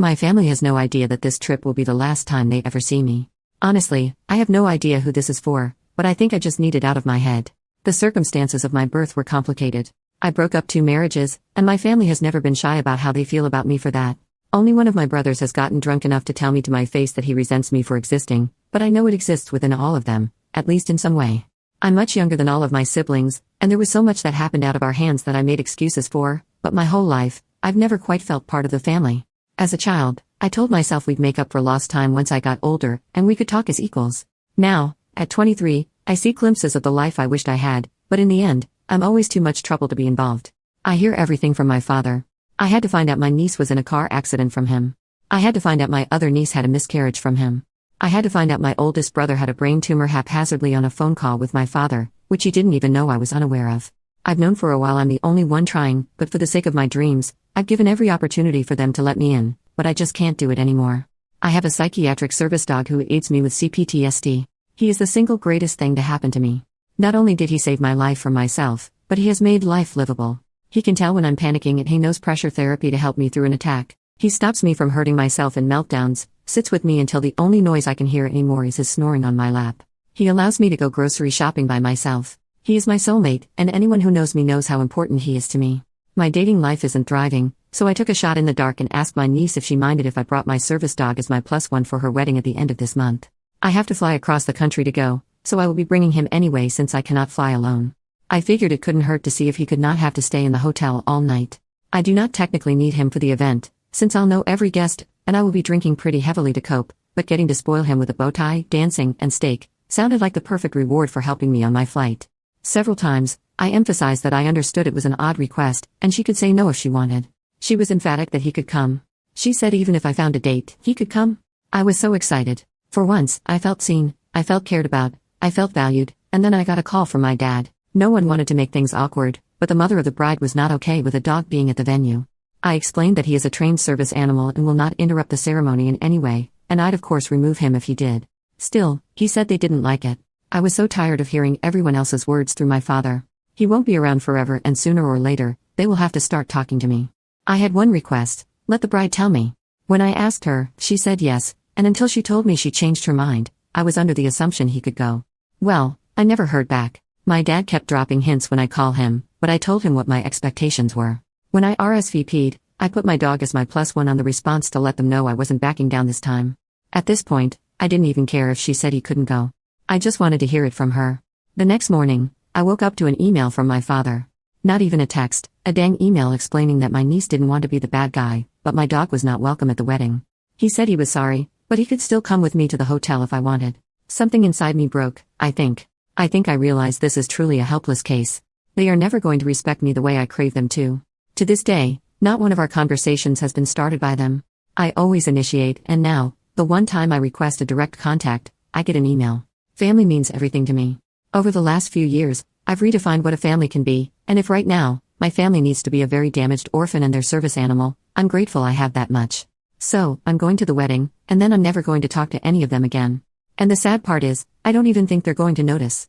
My family has no idea that this trip will be the last time they ever see me. Honestly, I have no idea who this is for, but I think I just need it out of my head. The circumstances of my birth were complicated. I broke up 2 marriages, and my family has never been shy about how they feel about me for that. Only one of my brothers has gotten drunk enough to tell me to my face that he resents me for existing, but I know it exists within all of them, at least in some way. I'm much younger than all of my siblings, and there was so much that happened out of our hands that I made excuses for, but my whole life, I've never quite felt part of the family. As a child, I told myself we'd make up for lost time once I got older, and we could talk as equals. Now, at 23, I see glimpses of the life I wished I had, but in the end, I'm always too much trouble to be involved. I hear everything from my father. I had to find out my niece was in a car accident from him. I had to find out my other niece had a miscarriage from him. I had to find out my oldest brother had a brain tumor haphazardly on a phone call with my father, which he didn't even know I was unaware of. I've known for a while I'm the only one trying, but for the sake of my dreams, I've given every opportunity for them to let me in, but I just can't do it anymore. I have a psychiatric service dog who aids me with CPTSD. He is the single greatest thing to happen to me. Not only did he save my life from myself, but he has made life livable. He can tell when I'm panicking and he knows pressure therapy to help me through an attack. He stops me from hurting myself in meltdowns, sits with me until the only noise I can hear anymore is his snoring on my lap. He allows me to go grocery shopping by myself. He is my soulmate, and anyone who knows me knows how important he is to me. My dating life isn't thriving, so I took a shot in the dark and asked my niece if she minded if I brought my service dog as my +1 for her wedding at the end of this month. I have to fly across the country to go, so I will be bringing him anyway since I cannot fly alone. I figured it couldn't hurt to see if he could not have to stay in the hotel all night. I do not technically need him for the event, since I'll know every guest, and I will be drinking pretty heavily to cope, but getting to spoil him with a bow tie, dancing, and steak sounded like the perfect reward for helping me on my flight. Several times, I emphasized that I understood it was an odd request, and she could say no if she wanted. She was emphatic that he could come. She said even if I found a date, he could come. I was so excited. For once, I felt seen, I felt cared about, I felt valued, and then I got a call from my dad. No one wanted to make things awkward, but the mother of the bride was not okay with a dog being at the venue. I explained that he is a trained service animal and will not interrupt the ceremony in any way, and I'd of course remove him if he did. Still, he said they didn't like it. I was so tired of hearing everyone else's words through my father. He won't be around forever and sooner or later, they will have to start talking to me. I had one request, let the bride tell me. When I asked her, she said yes, and until she told me she changed her mind, I was under the assumption he could go. Well, I never heard back. My dad kept dropping hints when I call him, but I told him what my expectations were. When I RSVP'd, I put my dog as my +1 on the response to let them know I wasn't backing down this time. At this point, I didn't even care if she said he couldn't go. I just wanted to hear it from her. The next morning, I woke up to an email from my father. Not even a text, a dang email explaining that my niece didn't want to be the bad guy, but my dog was not welcome at the wedding. He said he was sorry, but he could still come with me to the hotel if I wanted. Something inside me broke, I think. I think I realized this is truly a helpless case. They are never going to respect me the way I crave them to. To this day, not one of our conversations has been started by them. I always initiate, and now, the one time I request a direct contact, I get an email. Family means everything to me. Over the last few years, I've redefined what a family can be, and if right now, my family needs to be a very damaged orphan and their service animal, I'm grateful I have that much. So, I'm going to the wedding, and then I'm never going to talk to any of them again. And the sad part is, I don't even think they're going to notice.